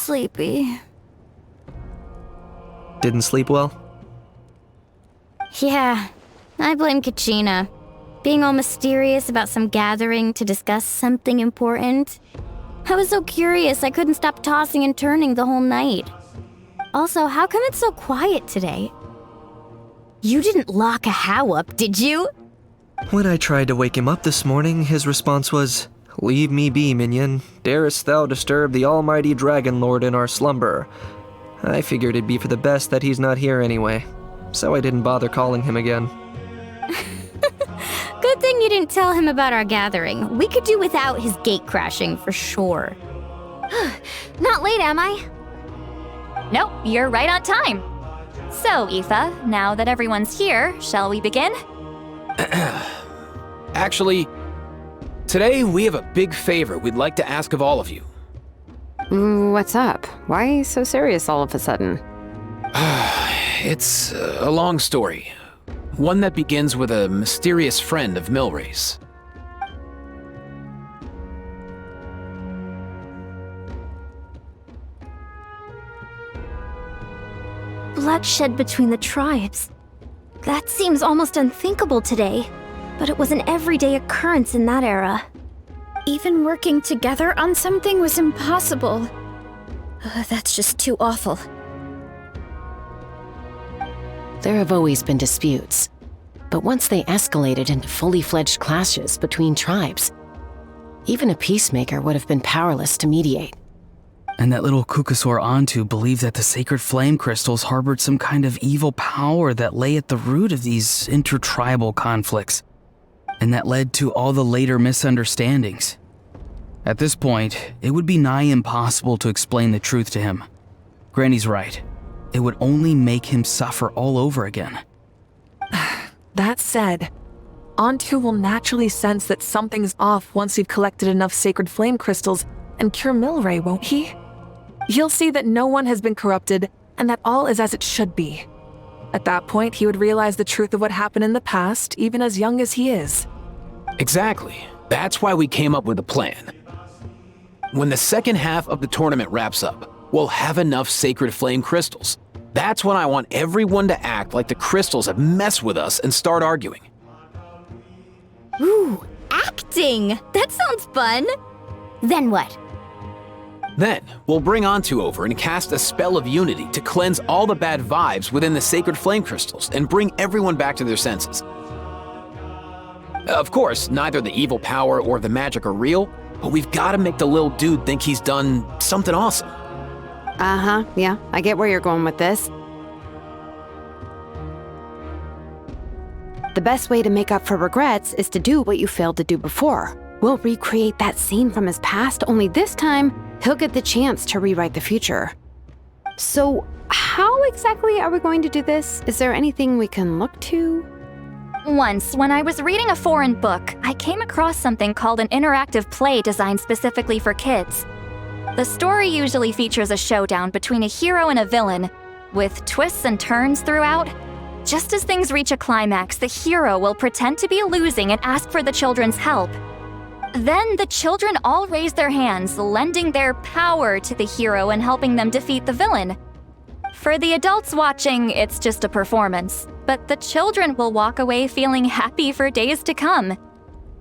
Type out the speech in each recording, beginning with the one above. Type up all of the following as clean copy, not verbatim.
sleepy. Didn't sleep well? Yeah, I blame Kachina. Being all mysterious about some gathering to discuss something important. I was so curious I couldn't stop tossing and turning the whole night. Also, how come it's so quiet today? You didn't lock a How up, did you? When I tried to wake him up this morning, his response was, "Leave me be, minion. Darest thou disturb the almighty Dragon Lord in our slumber?" I figured it'd be for the best that he's not here anyway, so I didn't bother calling him again. Good thing you didn't tell him about our gathering. We could do without his gate crashing for sure. Not late, am I? Nope, you're right on time. So, Aoife, now that everyone's here, shall we begin? Actually, today we have a big favor we'd like to ask of all of you. What's up? Why so serious all of a sudden? It's a long story. One that begins with a mysterious friend of Milray's. Bloodshed between the tribes. That seems almost unthinkable today, but it was an everyday occurrence in that era. Even working together on something was impossible. That's just too awful. There have always been disputes, but once they escalated into fully fledged clashes between tribes, even a peacemaker would have been powerless to mediate. And that little Kukusor Antu believed that the sacred flame crystals harbored some kind of evil power that lay at the root of these intertribal conflicts, and that led to all the later misunderstandings. At this point, it would be nigh impossible to explain the truth to him. Granny's right. It would only make him suffer all over again. That said, Antu will naturally sense that something's off once we've collected enough sacred flame crystals and cure Milray, won't he? He'll see that no one has been corrupted and that all is as it should be. At that point, he would realize the truth of what happened in the past, even as young as he is. Exactly. That's why we came up with a plan. When the second half of the tournament wraps up, we'll have enough sacred flame crystals. That's when I want everyone to act like the crystals have messed with us and start arguing. Ooh, acting! That sounds fun! Then what? Then, we'll bring Antu over and cast a spell of unity to cleanse all the bad vibes within the sacred flame crystals and bring everyone back to their senses. Of course, neither the evil power or the magic are real, but we've got to make the little dude think he's done something awesome. Yeah, I get where you're going with this. The best way to make up for regrets is to do what you failed to do before. We'll recreate that scene from his past, only this time, he'll get the chance to rewrite the future. So, how exactly are we going to do this? Is there anything we can look to? Once, when I was reading a foreign book, I came across something called an interactive play designed specifically for kids. The story usually features a showdown between a hero and a villain, with twists and turns throughout. Just as things reach a climax, the hero will pretend to be losing and ask for the children's help. Then the children all raise their hands, lending their power to the hero and helping them defeat the villain. For the adults watching, it's just a performance, but the children will walk away feeling happy for days to come.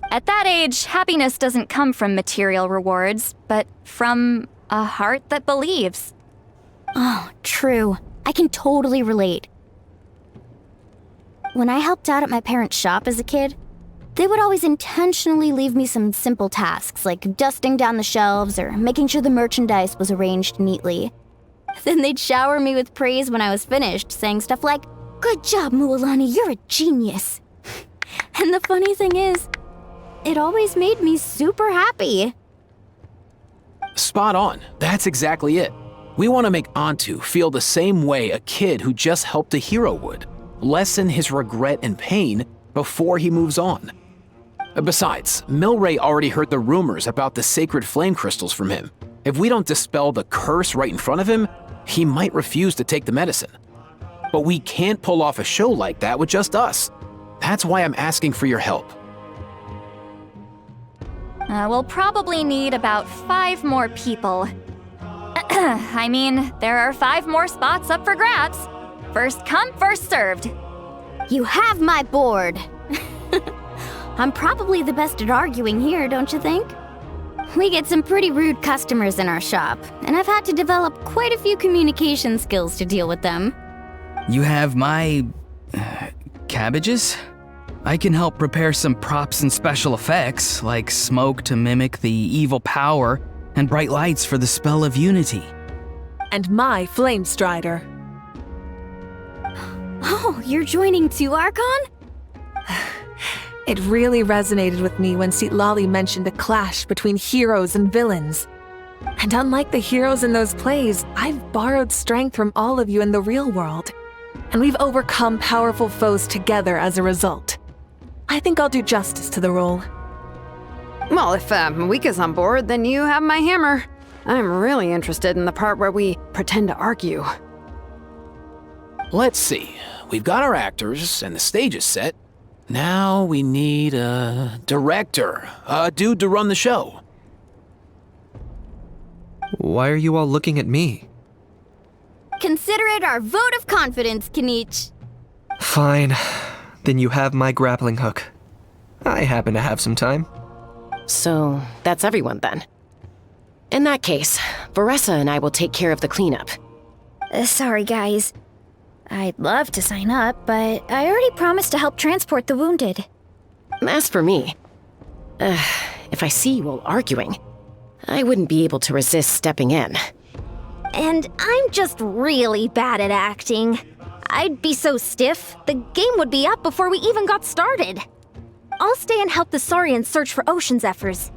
At that age, happiness doesn't come from material rewards, but from a heart that believes. Oh, true. I can totally relate. When I helped out at my parents' shop as a kid, they would always intentionally leave me some simple tasks like dusting down the shelves or making sure the merchandise was arranged neatly. Then they'd shower me with praise when I was finished, saying stuff like, "Good job, Mualani, you're a genius." And the funny thing is, it always made me super happy. Spot on. That's exactly it. We want to make Antu feel the same way a kid who just helped a hero would. Lessen his regret and pain before he moves on. Besides, Milray already heard the rumors about the sacred flame crystals from him. If we don't dispel the curse right in front of him, he might refuse to take the medicine. But we can't pull off a show like that with just us. That's why I'm asking for your help. We'll probably need about 5 more people. I mean, there are 5 more spots up for grabs. First come, first served. You have my board. I'm probably the best at arguing here, don't you think? We get some pretty rude customers in our shop, and I've had to develop quite a few communication skills to deal with them. You have my... cabbages? I can help prepare some props and special effects, like smoke to mimic the evil power, and bright lights for the spell of unity. And my Flame Strider. Oh, you're joining too, Archon? It really resonated with me when Citlali mentioned a clash between heroes and villains. And unlike the heroes in those plays, I've borrowed strength from all of you in the real world. And we've overcome powerful foes together as a result. I think I'll do justice to the role. Well, if Mawika's on board, then you have my hammer. I'm really interested in the part where we pretend to argue. Let's see. We've got our actors and the stage is set. Now we need a director, a dude to run the show. Why are you all looking at me? Consider it our vote of confidence, Kanich. Fine. Then you have my grappling hook. I happen to have some time. So, that's everyone then. In that case, Varessa and I will take care of the cleanup. Sorry, guys. I'd love to sign up, but I already promised to help transport the wounded. As for me, if I see you all arguing, I wouldn't be able to resist stepping in. And I'm just really bad at acting. I'd be so stiff, the game would be up before we even got started. I'll stay and help the Saurians search for Ocean Zephyrs.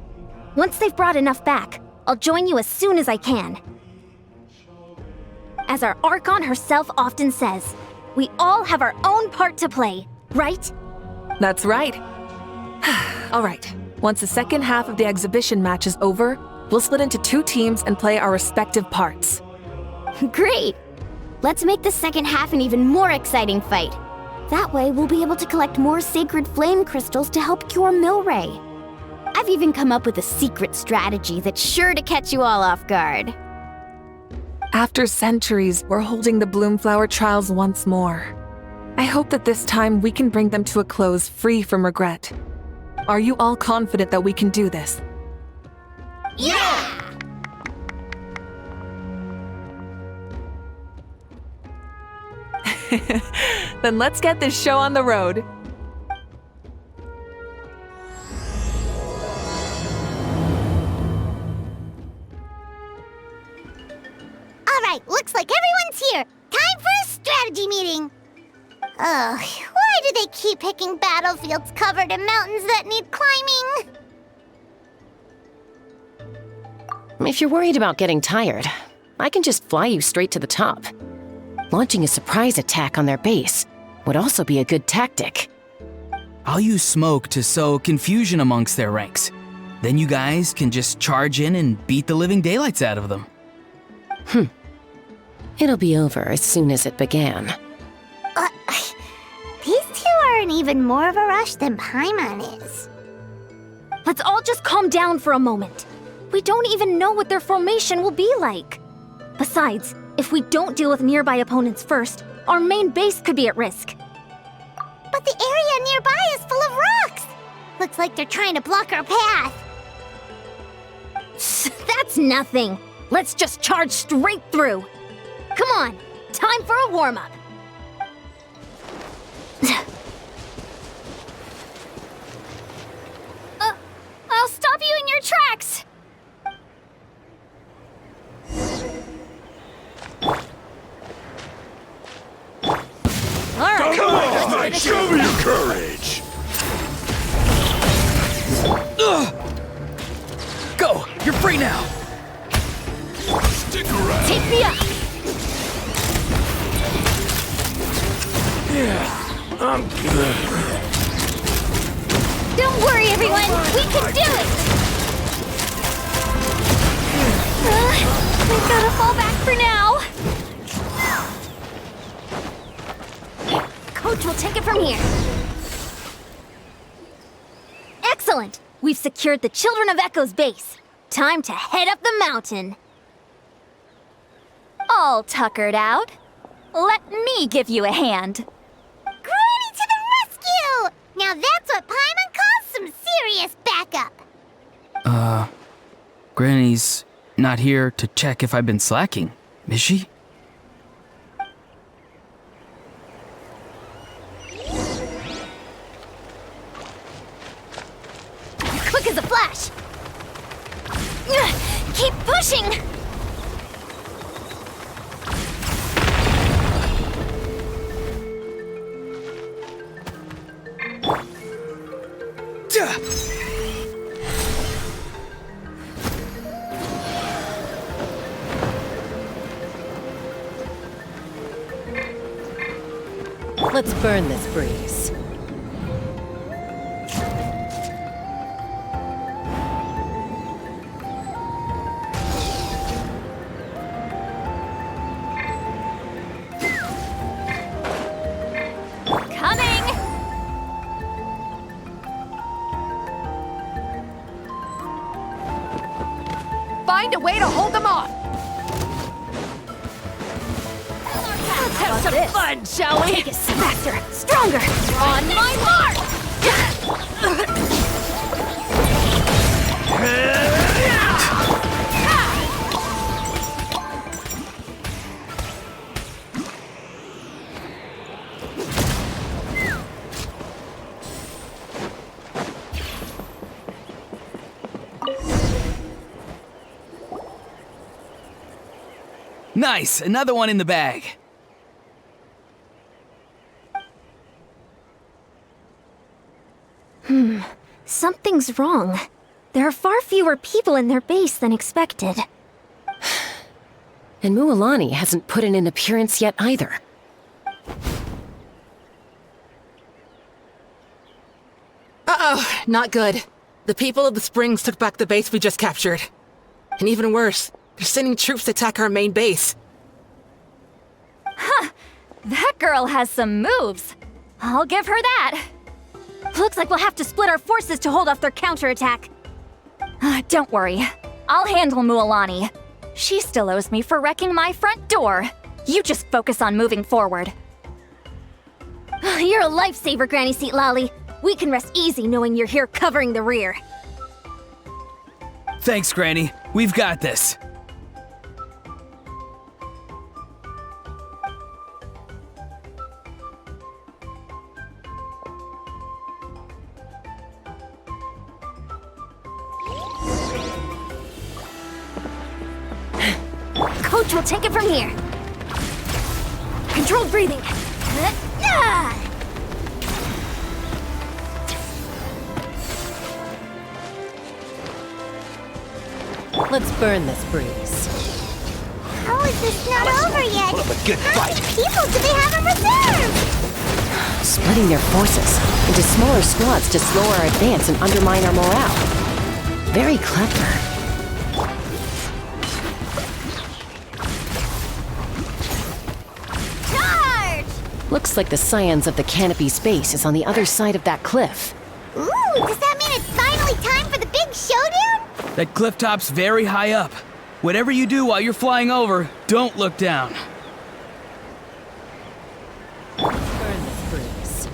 Once they've brought enough back, I'll join you as soon as I can. As our Archon herself often says, we all have our own part to play, right? That's right. All right. Once the second half of the exhibition match is over, we'll split into 2 teams and play our respective parts. Great! Let's make the second half an even more exciting fight. That way, we'll be able to collect more sacred flame crystals to help cure Milray. I've even come up with a secret strategy that's sure to catch you all off guard. After centuries, we're holding the Bloomflower Trials once more. I hope that this time we can bring them to a close free from regret. Are you all confident that we can do this? Yeah! Then let's get this show on the road. Alright, looks like everyone's here. Time for a strategy meeting. Ugh, why do they keep picking battlefields covered in mountains that need climbing? If you're worried about getting tired, I can just fly you straight to the top. Launching a surprise attack on their base would also be a good tactic. I'll use smoke to sow confusion amongst their ranks. Then you guys can just charge in and beat the living daylights out of them. It'll be over as soon as it began. These 2 are in even more of a rush than Paimon is. Let's all just calm down for a moment. We don't even know what their formation will be like. Besides, if we don't deal with nearby opponents first, our main base could be at risk. But the area nearby is full of rocks. Looks like they're trying to block our path. That's nothing. Let's just charge straight through. Come on, time for a warm-up. I'll stop you in your tracks! Alright. Come on, Mike, show me your courage! Go! You're free now! Stick around! Take me up! Yeah, I'm good. Don't worry, everyone! We can do it! We've gotta fall back for now! Coach will take it from here. Excellent! We've secured the Children of Echo's base. Time to head up the mountain. all tuckered out. Let me give you a hand. Granny to the rescue! Now that's what Paimon calls some serious backup. Granny's not here to check if I've been slacking, is she? Quick as a flash. Keep pushing. Let's burn this breeze. Coming! Find a way to hold them off! Let's have some fun, shall we? Take it faster, stronger! On my mark! Nice! Another one in the bag. Something's wrong. There are far fewer people in their base than expected. And Mualani hasn't put in an appearance yet either. Uh-oh, not good. The people of the Springs took back the base we just captured. And even worse, they're sending troops to attack our main base. That girl has some moves. I'll give her that. Looks like we'll have to split our forces to hold off their counterattack. Don't worry. I'll handle Mualani. She still owes me for wrecking my front door. You just focus on moving forward. You're a lifesaver, Granny Seat Lolly. We can rest easy knowing you're here covering the rear. Thanks, Granny. We've got this. Coach will take it from here. Controlled breathing. Let's burn this breeze. How is this not over yet? Put up a good How fight. many people do they have in reserve? Splitting their forces into smaller squads to slow our advance and undermine our morale. Very clever. Charge! Looks like the Scions of the Canopy Space is on the other side of that cliff. Ooh, does that mean it's finally time for the big showdown? That cliff top's very high up. Whatever you do while you're flying over, don't look down. Burn this breeze.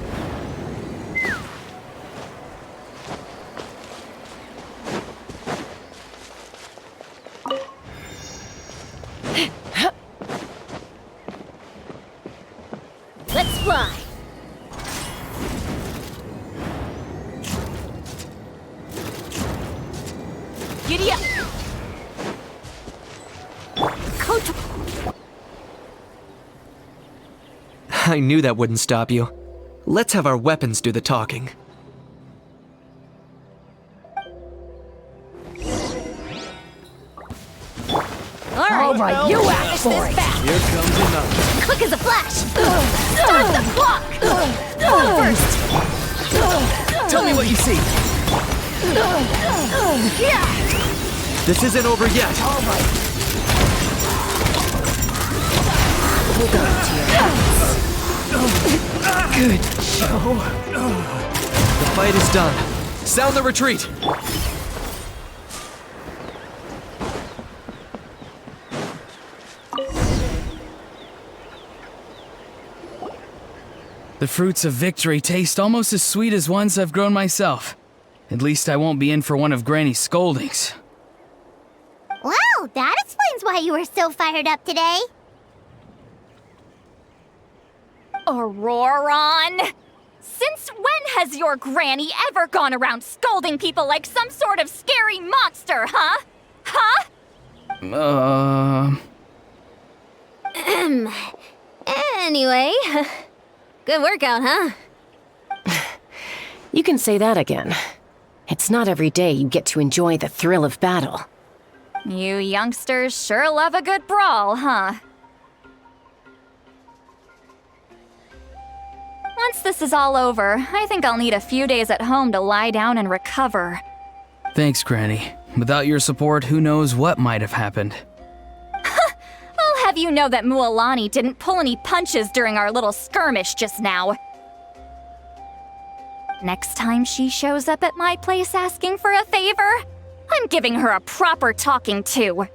Let's fly. Giddy up! Coach, I knew that wouldn't stop you. Let's have our weapons do the talking. All right, you asked for it! Here comes another. quick as a flash. Start the clock. First. Tell me what you see. This isn't over yet. Good show. The fight is done. Sound the retreat. The fruits of victory taste almost as sweet as ones I've grown myself. At least I won't be in for one of Granny's scoldings. Wow, that explains why you were so fired up today. Auroron! Since when has your granny ever gone around scolding people like some sort of scary monster, huh? Huh? Anyway, good workout, huh? You can say that again. It's not every day you get to enjoy the thrill of battle. You youngsters sure love a good brawl, huh? Once this is all over, I think I'll need a few days at home to lie down and recover. Thanks, Granny. Without your support, who knows what might have happened. I'll have you know that Mualani didn't pull any punches during our little skirmish just now. Next time she shows up at my place asking for a favor, I'm giving her a proper talking to.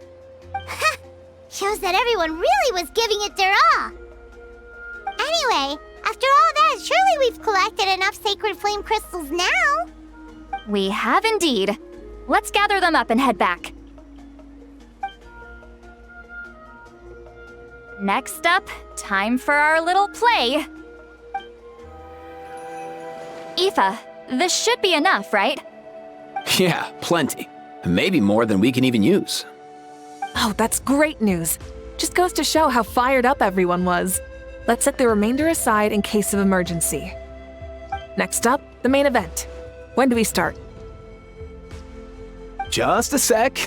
Shows that everyone really was giving it their all. Anyway, after all that, surely we've collected enough sacred flame crystals now. We have indeed. Let's gather them up and head back. Next up, time for our little play. Aoife, this should be enough, right? Yeah, plenty. Maybe more than we can even use. Oh, that's great news. Just goes to show how fired up everyone was. Let's set the remainder aside in case of emergency. Next up, the main event. When do we start? Just a sec.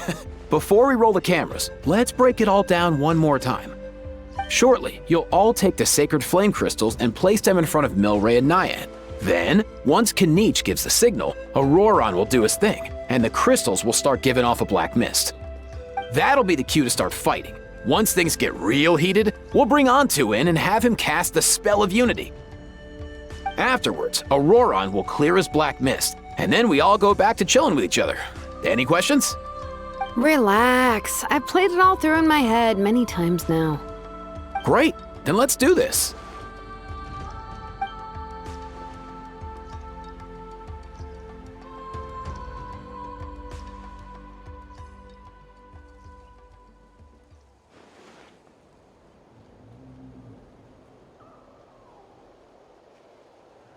Before we roll the cameras, let's break it all down one more time. Shortly, you'll all take the sacred flame crystals and place them in front of Milray and Nyan. Then, once Kanich gives the signal, Auroron will do his thing, and the crystals will start giving off a black mist. That'll be the cue to start fighting. Once things get real heated, we'll bring Antu in and have him cast the Spell of Unity. Afterwards, Auroron will clear his black mist, and then we all go back to chilling with each other. Any questions? Relax. I've played it all through in my head many times now. Great, then let's do this.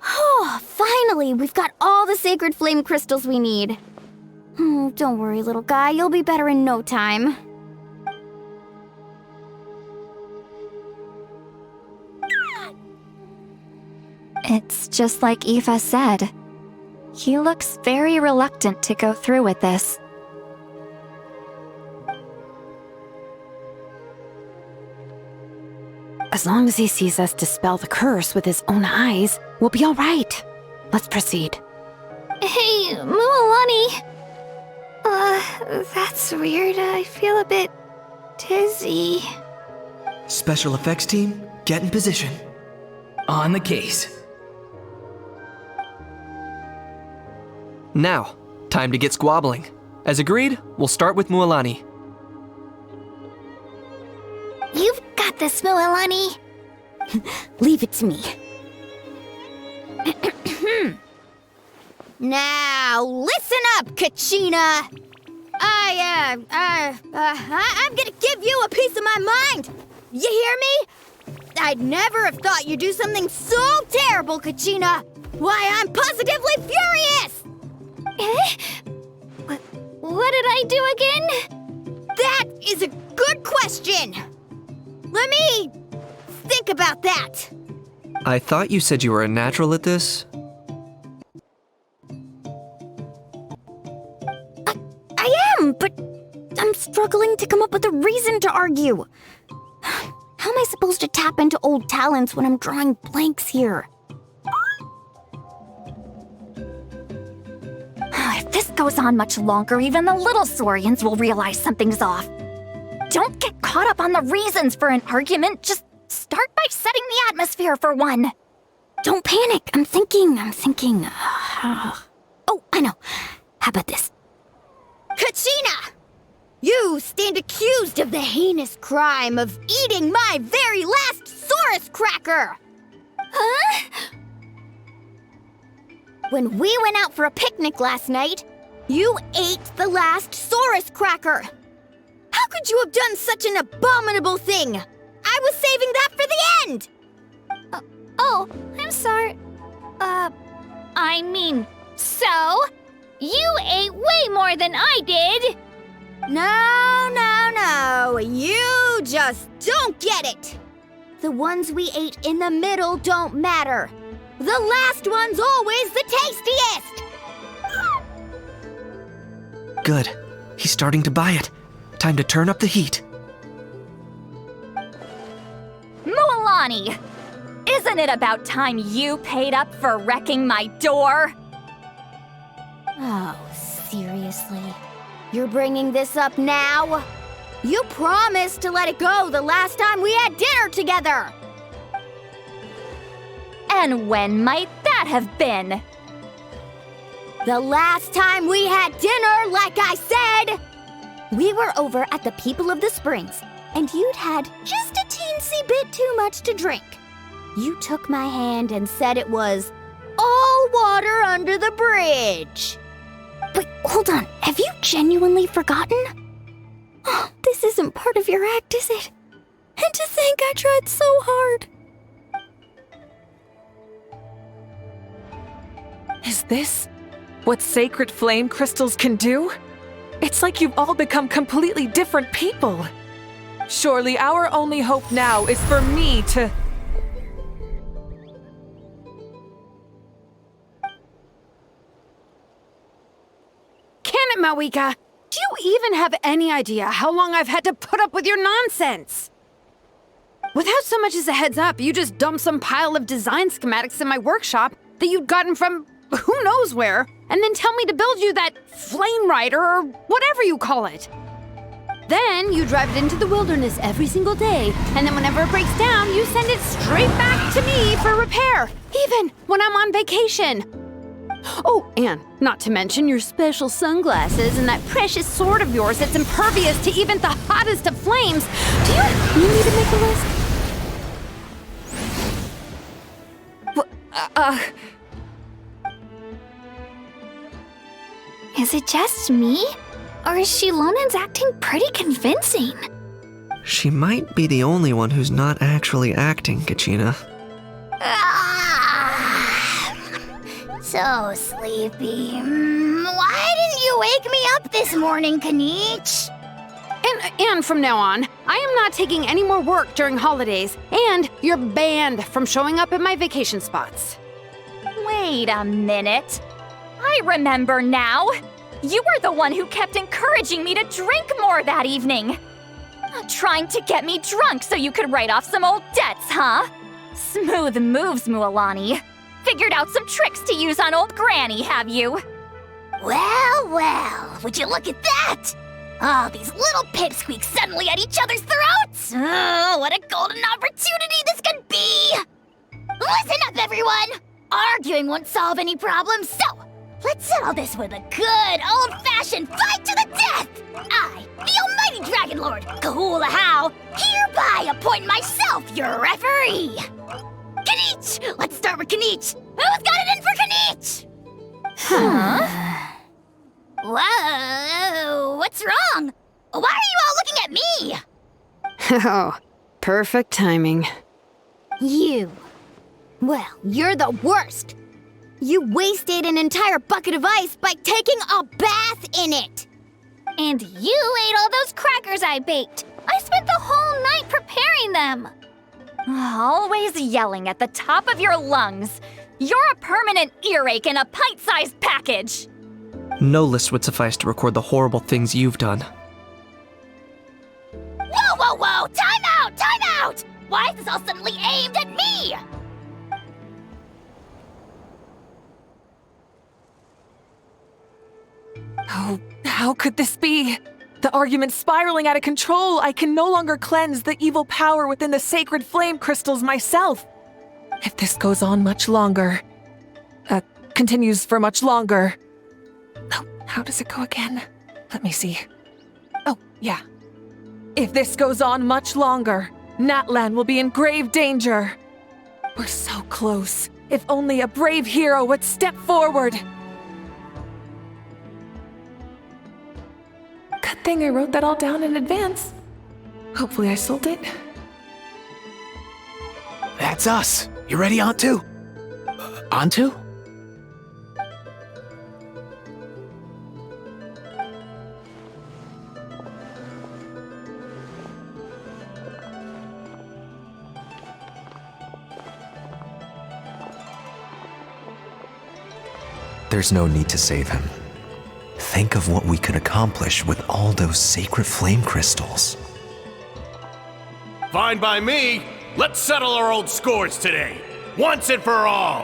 Oh, finally! We've got all the sacred flame crystals we need. Don't worry, little guy. You'll be better in no time. It's just like Aoife said. He looks very reluctant to go through with this. As long as he sees us dispel the curse with his own eyes, we'll be all right. Let's proceed. Hey, Mualani. That's weird. I feel a bit dizzy. Special effects team, get in position. On the case. Now, time to get squabbling. As agreed, we'll start with Mualani. You've got this, Mualani. Leave it to me. Now, listen up, Kachina. I'm gonna give you a piece of my mind. You hear me? I'd never have thought you'd do something so terrible, Kachina. Why, I'm positively furious! What did I do again? That is a good question. Let me think about that. I thought you said you were a natural at this. I am, but I'm struggling to come up with a reason to argue. How am I supposed to tap into old talents when I'm drawing blanks here? If this goes on much longer, even the little Saurians will realize something's off. Don't get caught up on the reasons for an argument. Just start by setting the atmosphere for one. Don't panic. I'm thinking. Oh, I know. How about this? Kachina! You stand accused of the heinous crime of eating my very last Saurus cracker! Huh? When we went out for a picnic last night, you ate the last Saurus cracker. How could you have done such an abominable thing? I was saving that for the end! Oh, I'm sorry. I mean, so? You ate way more than I did! No. You just don't get it. The ones we ate in the middle don't matter. The last one's always the tastiest! Good. He's starting to buy it. Time to turn up the heat. Mualani! Isn't it about time you paid up for wrecking my door? Oh, seriously? You're bringing this up now? You promised to let it go the last time we had dinner together! And when might that have been? The last time we had dinner, like I said! We were over at the People of the Springs, and you'd had just a teensy bit too much to drink. You took my hand and said it was all water under the bridge. Wait, hold on. Have you genuinely forgotten? Oh, this isn't part of your act, is it? And to think I tried so hard. Is this what sacred flame crystals can do? It's like you've all become completely different people. Surely our only hope now is for me to... Can it, Mawika? Do you even have any idea how long I've had to put up with your nonsense? Without so much as a heads up, you just dumped some pile of design schematics in my workshop that you'd gotten from who knows where, and then tell me to build you that flame rider or whatever you call it. Then you drive it into the wilderness every single day, and then whenever it breaks down, you send it straight back to me for repair, even when I'm on vacation. Oh, and not to mention your special sunglasses and that precious sword of yours that's impervious to even the hottest of flames. Do you need me to make a list? Is it just me? Or is Shilonen's acting pretty convincing? She might be the only one who's not actually acting, Kachina. So sleepy. Why didn't you wake me up this morning, Kanich? And from now on, I am not taking any more work during holidays, and you're banned from showing up at my vacation spots. Wait a minute. I remember now. You were the one who kept encouraging me to drink more that evening. Trying to get me drunk so you could write off some old debts, huh? Smooth moves, Mualani. Figured out some tricks to use on old Granny, have you? Well, would you look at that? Oh, these little pipsqueaks suddenly at each other's throats! Oh, what a golden opportunity this could be! Listen up, everyone! Arguing won't solve any problems, so let's settle this with a good old-fashioned fight to the death! I, the almighty Dragon Lord, Kahula, hereby appoint myself your referee! Kanich! Let's start with Kanich! Who's got it in for Kanich? Huh? Whoa, what's wrong? Why are you all looking at me? Oh, perfect timing. You. Well, you're the worst. You wasted an entire bucket of ice by taking a bath in it. And you ate all those crackers I baked. I spent the whole night preparing them. Always yelling at the top of your lungs. You're a permanent earache in a pint-sized package. No list would suffice to record the horrible things you've done. Whoa! Time out! Why is this all suddenly aimed at me? Oh, how could this be? The argument's spiraling out of control. I can no longer cleanse the evil power within the sacred flame crystals myself. If this goes on much longer, continues for much longer. Oh, how does it go again? Let me see. Oh, yeah. If this goes on much longer, Natlan will be in grave danger. We're so close. If only a brave hero would step forward. Good thing I wrote that all down in advance. Hopefully I sold it. That's us. You ready, Antu? Antu? There's no need to save him. Think of what we could accomplish with all those sacred flame crystals. Fine by me. Let's settle our old scores today, once and for all.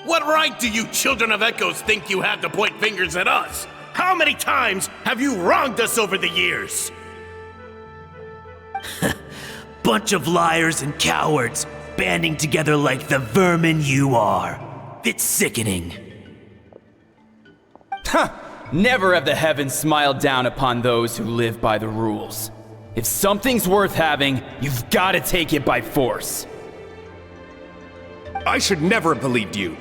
What right do you children of Echoes think you have to point fingers at us? How many times have you wronged us over the years? Bunch of liars and cowards, banding together like the vermin you are. It's sickening. Never have the heavens smiled down upon those who live by the rules. If something's worth having, you've got to take it by force. I should never have believed you.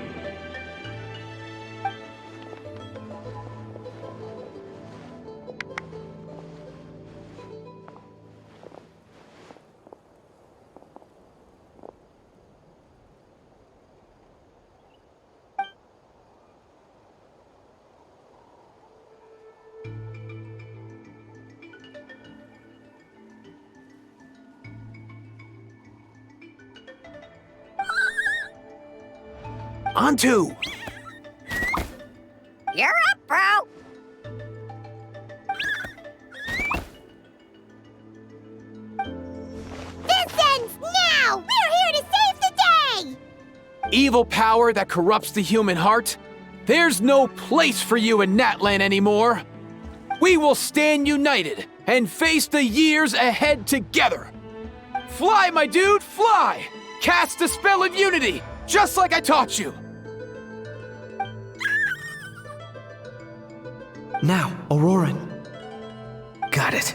Antu! You're up, bro! This ends now! We're here to save the day! Evil power that corrupts the human heart? There's no place for you in Natlan anymore! We will stand united and face the years ahead together! Fly, my dude, fly! Cast the spell of unity, just like I taught you! Now, Auroran. Got it.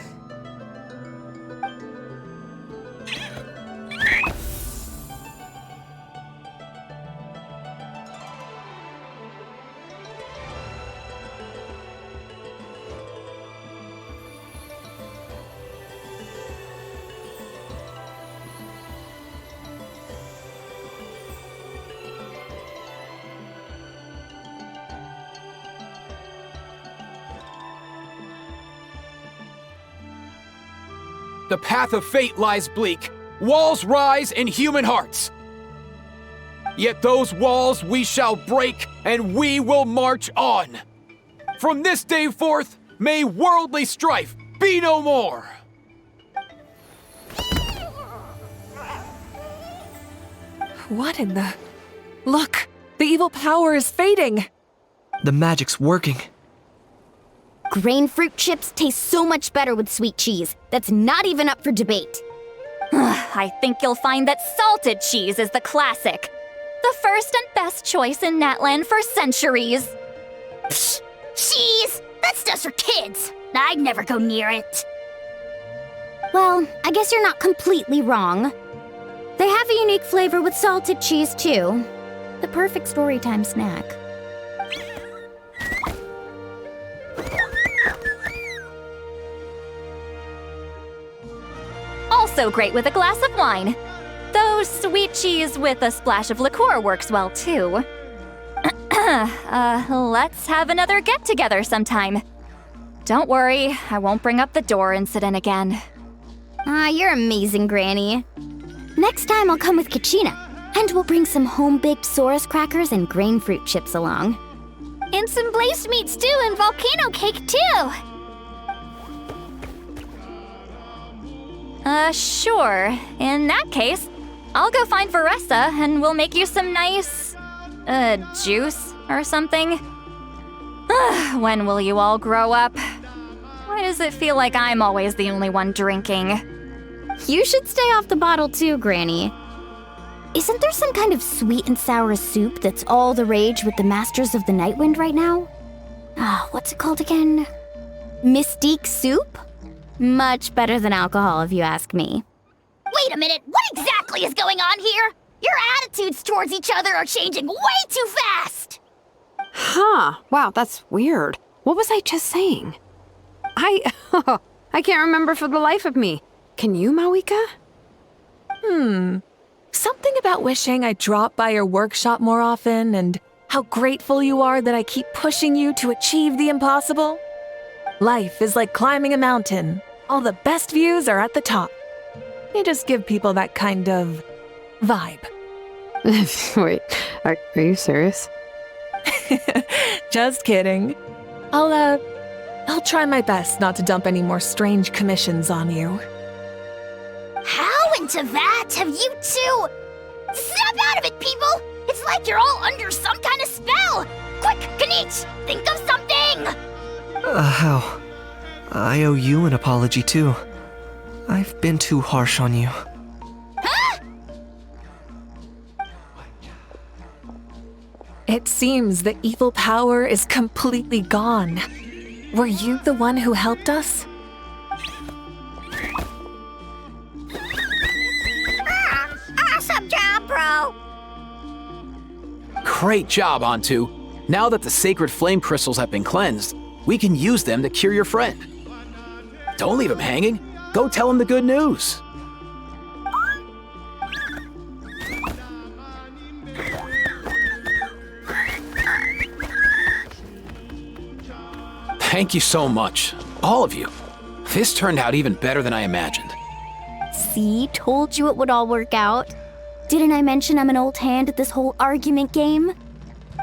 The path of fate lies bleak. Walls rise in human hearts. Yet those walls we shall break, and we will march on. From this day forth, may worldly strife be no more. What in the... Look! The evil power is fading! The magic's working. Grain fruit chips taste so much better with sweet cheese. That's not even up for debate. I think you'll find that salted cheese is the classic. The first and best choice in Natlan for centuries. Psh, cheese! That stuff's for kids! I'd never go near it. Well, I guess you're not completely wrong. They have a unique flavor with salted cheese, too. The perfect storytime snack. Also great with a glass of wine. Though sweet cheese with a splash of liqueur works well, too. Let's have another get-together sometime. Don't worry, I won't bring up the door incident again. You're amazing, Granny. Next time I'll come with Kachina, and we'll bring some home-baked Saurus crackers and grain fruit chips along. And some blazed meat stew and volcano cake, too! Sure. In that case, I'll go find Varessa and we'll make you some nice, juice or something. When will you all grow up? Why does it feel like I'm always the only one drinking? You should stay off the bottle too, Granny. Isn't there some kind of sweet and sour soup that's all the rage with the Masters of the Nightwind right now? What's it called again? Mystique soup? Much better than alcohol, if you ask me. Wait a minute, what exactly is going on here? Your attitudes towards each other are changing way too fast! Huh. Wow, that's weird. What was I just saying? I can't remember for the life of me. Can you, Mawika? Something about wishing I dropped by your workshop more often and how grateful you are that I keep pushing you to achieve the impossible. Life is like climbing a mountain. All the best views are at the top. You just give people that kind of vibe. Wait, are you serious? Just kidding. I'll try my best not to dump any more strange commissions on you. How into that have you two? Snap out of it, people! It's like you're all under some kind of spell! Quick, Kanich, think of something! How? I owe you an apology too. I've been too harsh on you. Huh? It seems the evil power is completely gone. Were you the one who helped us? Awesome job, bro! Great job, Antu. Now that the sacred flame crystals have been cleansed, we can use them to cure your friend. Don't leave him hanging. Go tell him the good news. Thank you so much, all of you. This turned out even better than I imagined. See, told you it would all work out. Didn't I mention I'm an old hand at this whole argument game?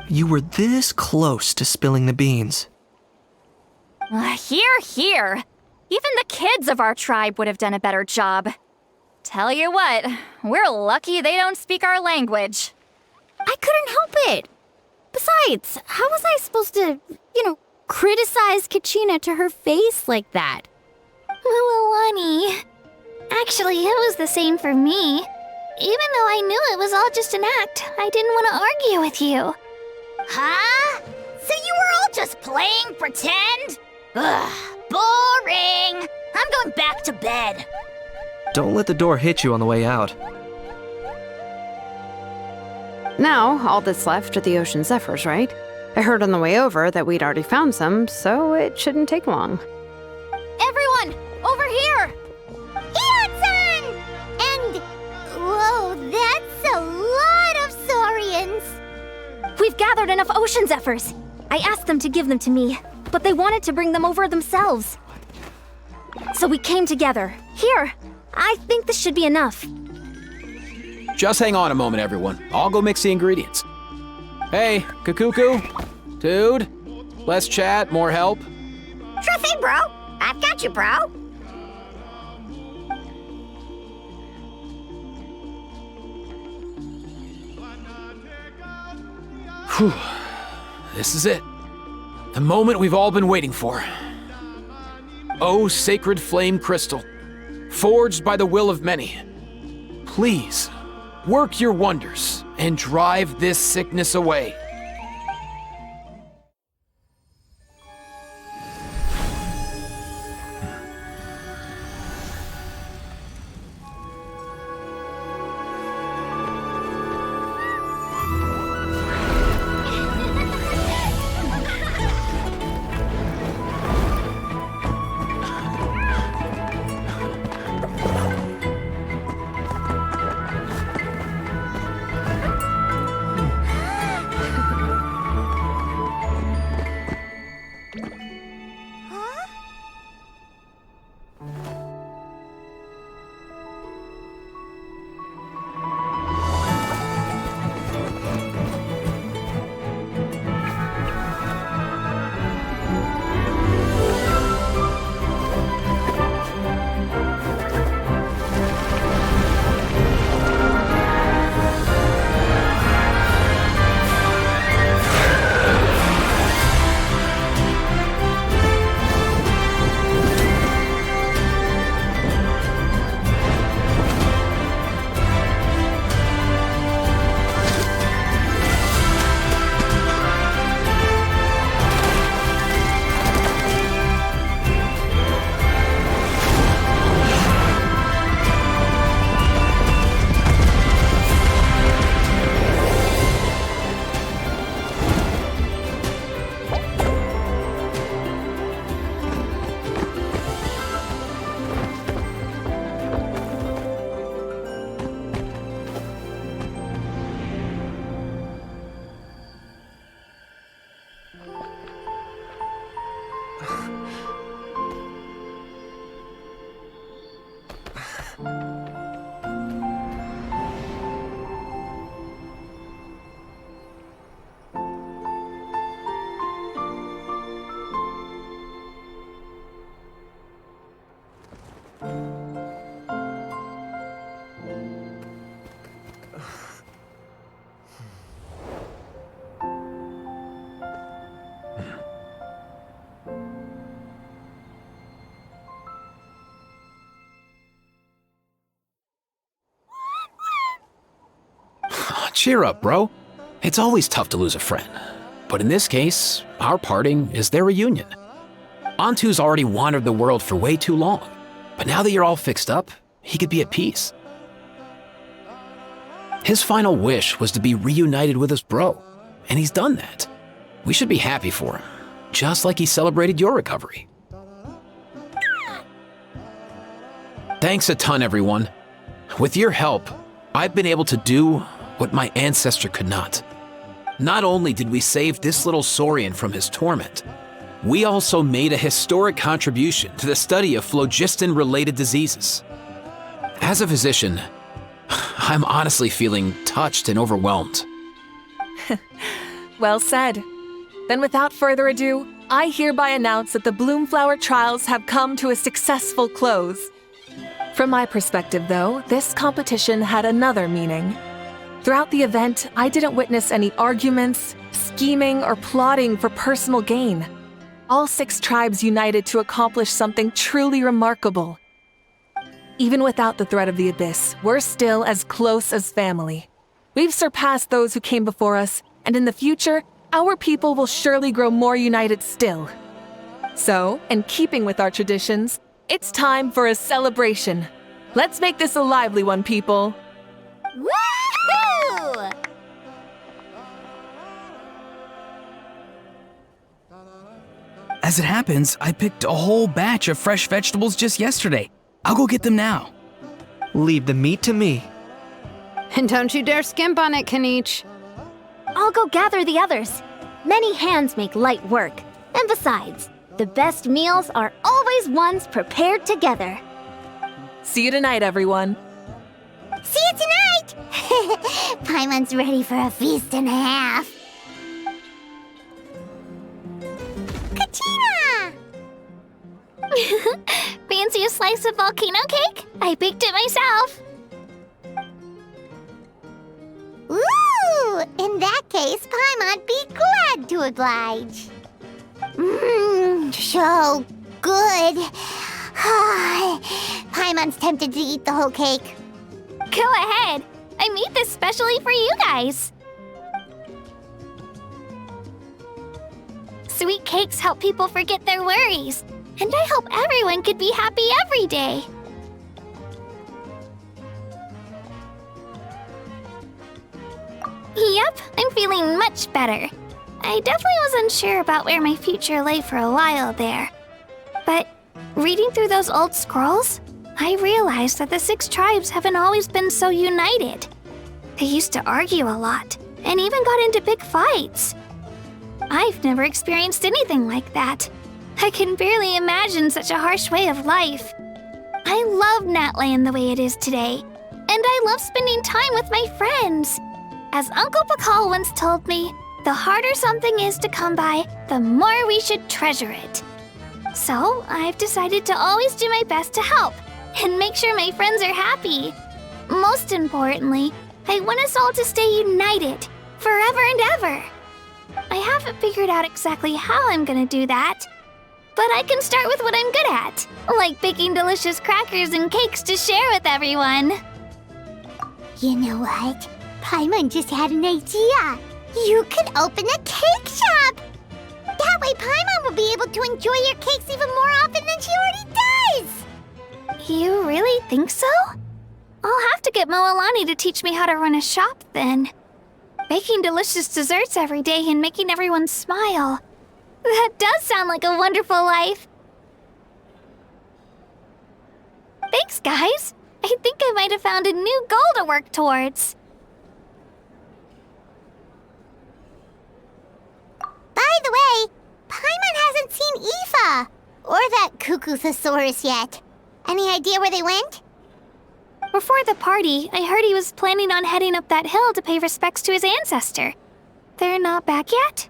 You were this close to spilling the beans. Here. Even the kids of our tribe would have done a better job. Tell you what, we're lucky they don't speak our language. I couldn't help it. Besides, how was I supposed to, criticize Kachina to her face like that? Lualani. Actually, it was the same for me. Even though I knew it was all just an act, I didn't want to argue with you. Huh? So you were all just playing pretend? Ugh, boring. I'm going back to bed. Don't let the door hit you on the way out. Now, all that's left are the ocean zephyrs, right? I heard on the way over that we'd already found some, so it shouldn't take long. Everyone, over here! Ian-san! And... whoa, that's a lot of saurians! We've gathered enough ocean zephyrs. I asked them to give them to me, but they wanted to bring them over themselves. So we came together. Here, I think this should be enough. Just hang on a moment, everyone. I'll go mix the ingredients. Hey, Kakuku, dude, less chat, more help. Sure thing, bro. I've got you, bro. Whew. This is it. The moment we've all been waiting for. Oh, sacred flame crystal, forged by the will of many. Please, work your wonders and drive this sickness away. Cheer up, bro. It's always tough to lose a friend. But in this case, our parting is their reunion. Antu's already wandered the world for way too long. But now that you're all fixed up, he could be at peace. His final wish was to be reunited with his bro, and he's done that. We should be happy for him, just like he celebrated your recovery. Thanks a ton, everyone. With your help, I've been able to do what my ancestor could not. Not only did we save this little saurian from his torment, we also made a historic contribution to the study of phlogiston-related diseases. As a physician, I'm honestly feeling touched and overwhelmed. Well said. Then without further ado, I hereby announce that the Bloomflower Trials have come to a successful close. From my perspective, though, this competition had another meaning. Throughout the event, I didn't witness any arguments, scheming, or plotting for personal gain. All 6 tribes united to accomplish something truly remarkable. Even without the threat of the Abyss, we're still as close as family. We've surpassed those who came before us, and in the future, our people will surely grow more united still. So, in keeping with our traditions, it's time for a celebration. Let's make this a lively one, people. Woohoo! As it happens, I picked a whole batch of fresh vegetables just yesterday. I'll go get them now. Leave the meat to me. And don't you dare skimp on it, Kanich. I'll go gather the others. Many hands make light work. And besides, the best meals are always ones prepared together. See you tonight, everyone. See you tonight! Paimon's ready for a feast and a half. Katina! Fancy a slice of volcano cake? I baked it myself. Ooh! In that case, Paimon'd be glad to oblige. So good. Paimon's tempted to eat the whole cake. Go ahead. I made this specially for you guys. Sweet cakes help people forget their worries. And I hope everyone could be happy every day. Yep, I'm feeling much better. I definitely wasn't sure about where my future lay for a while there. But reading through those old scrolls, I realized that the 6 tribes haven't always been so united. They used to argue a lot, and even got into big fights. I've never experienced anything like that. I can barely imagine such a harsh way of life. I love Natland the way it is today, and I love spending time with my friends. As Uncle Pakal once told me, the harder something is to come by, the more we should treasure it. So, I've decided to always do my best to help, and make sure my friends are happy. Most importantly, I want us all to stay united, forever and ever. I haven't figured out exactly how I'm gonna do that, but I can start with what I'm good at, like baking delicious crackers and cakes to share with everyone. You know what? Paimon just had an idea. You could open a cake shop. That way Paimon will be able to enjoy your cakes even more often than she already does. You really think so? I'll have to get Moalani to teach me how to run a shop then. Baking delicious desserts every day and making everyone smile. That does sound like a wonderful life. Thanks, guys. I think I might have found a new goal to work towards. By the way, Paimon hasn't seen Aoife or that Cuckoo-thosaurus yet. Any idea where they went? Before the party, I heard he was planning on heading up that hill to pay respects to his ancestor. They're not back yet?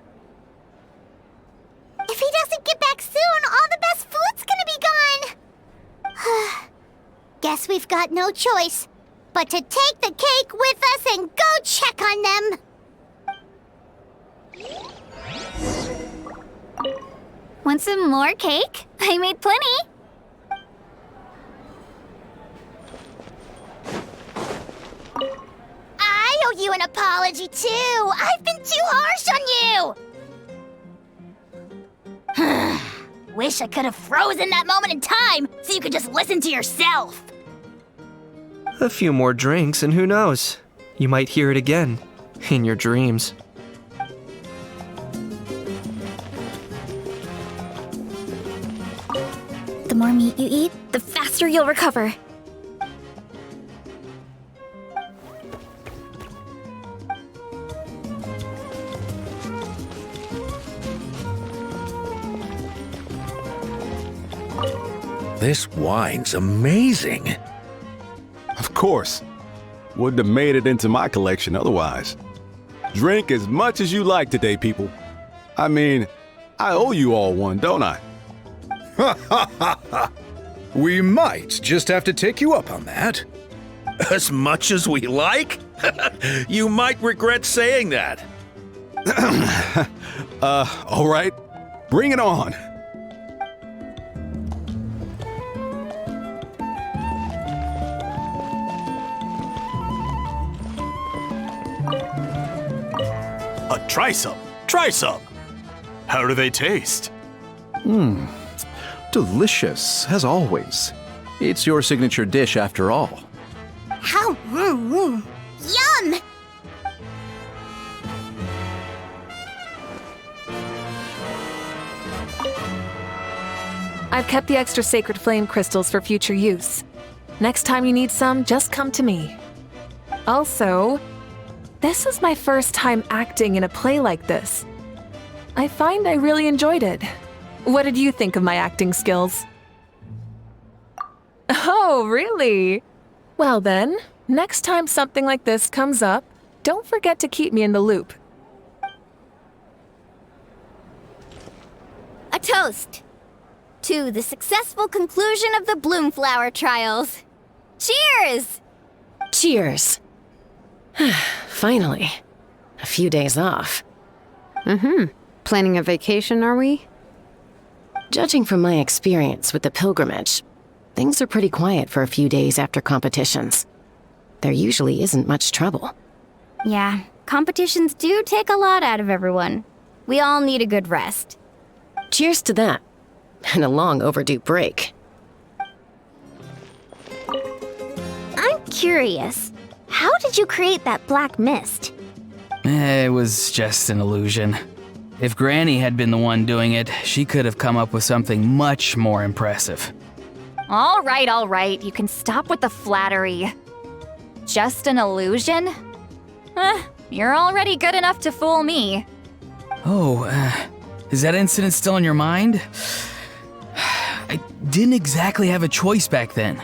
If he doesn't get back soon, all the best food's gonna be gone. Guess we've got no choice but to take the cake with us and go check on them. Want some more cake? I made plenty. I owe you an apology. apology too. I've been too harsh on you. Wish I could have frozen that moment in time so you could just listen to yourself. A few more drinks, and who knows? You might hear it again in your dreams. The more meat you eat, the faster you'll recover. This wine's amazing. Of course. Wouldn't have made it into my collection otherwise. Drink as much as you like today, people. I mean, I owe you all one, don't I? Ha ha ha ha! We might just have to take you up on that. As much as we like? You might regret saying that. All right. Bring it on. Try some. Try some. How do they taste? Delicious, as always. It's your signature dish after all. How? Yum! I've kept the extra sacred flame crystals for future use. Next time you need some, just come to me. Also, this is my first time acting in a play like this. I find I really enjoyed it. What did you think of my acting skills? Oh, really? Well then, next time something like this comes up, don't forget to keep me in the loop. A toast to the successful conclusion of the Bloomflower Trials. Cheers! Cheers. Finally. A few days off. Planning a vacation, are we? Judging from my experience with the pilgrimage, things are pretty quiet for a few days after competitions. There usually isn't much trouble. Yeah, competitions do take a lot out of everyone. We all need a good rest. Cheers to that. And a long overdue break. I'm curious. How did you create that black mist? It was just an illusion. If Granny had been the one doing it, she could have come up with something much more impressive. All right. You can stop with the flattery. Just an illusion? You're already good enough to fool me. Oh, is that incident still in your mind? I didn't exactly have a choice back then.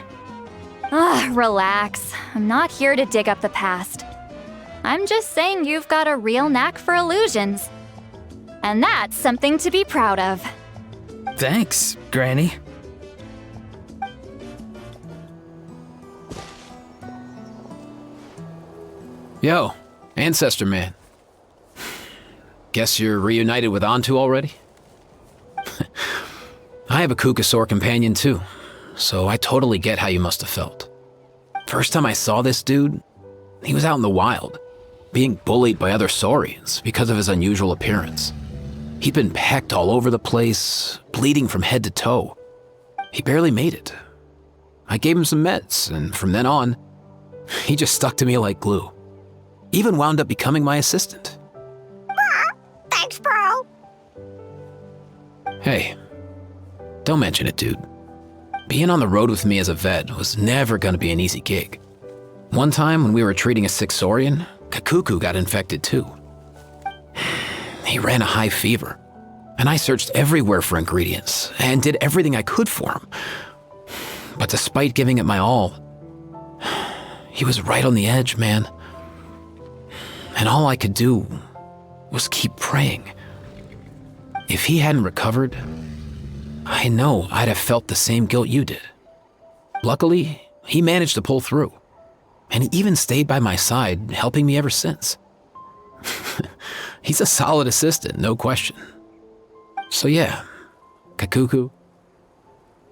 Relax. I'm not here to dig up the past. I'm just saying you've got a real knack for illusions. And that's something to be proud of. Thanks, Granny. Yo, Ancestor Man. Guess you're reunited with Antu already? I have a Kukasaur companion too, so I totally get how you must have felt. First time I saw this dude, he was out in the wild, being bullied by other saurians because of his unusual appearance. He'd been pecked all over the place, bleeding from head to toe. He barely made it. I gave him some meds, and from then on, he just stuck to me like glue. Even wound up becoming my assistant. Thanks, bro. Hey, don't mention it, dude. Being on the road with me as a vet was never gonna be an easy gig. One time when we were treating a sick saurian, Kakuku got infected too. He ran a high fever, and I searched everywhere for ingredients and did everything I could for him. But despite giving it my all, he was right on the edge, man. And all I could do was keep praying. If he hadn't recovered, I know I'd have felt the same guilt you did. Luckily, he managed to pull through, and he even stayed by my side, helping me ever since. He's a solid assistant, no question. So yeah, Kakuku,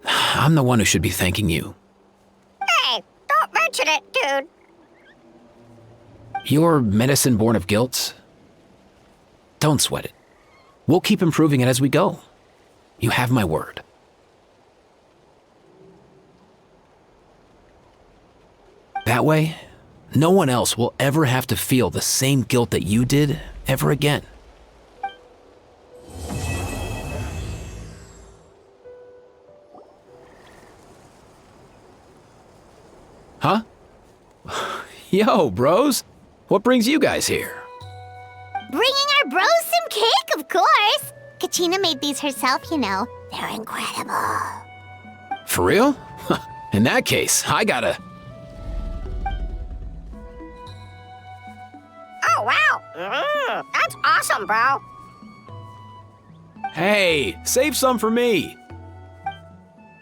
I'm the one who should be thanking you. Hey, don't mention it, dude. Your medicine born of guilt? Don't sweat it. We'll keep improving it as we go. You have my word. That way, no one else will ever have to feel the same guilt that you did ever again. Huh? Yo, bros. What brings you guys here? Bringing our bros some cake, of course. Kachina made these herself, you know. They're incredible. For real? In that case, I gotta... Oh, wow. That's awesome, bro. Hey, save some for me.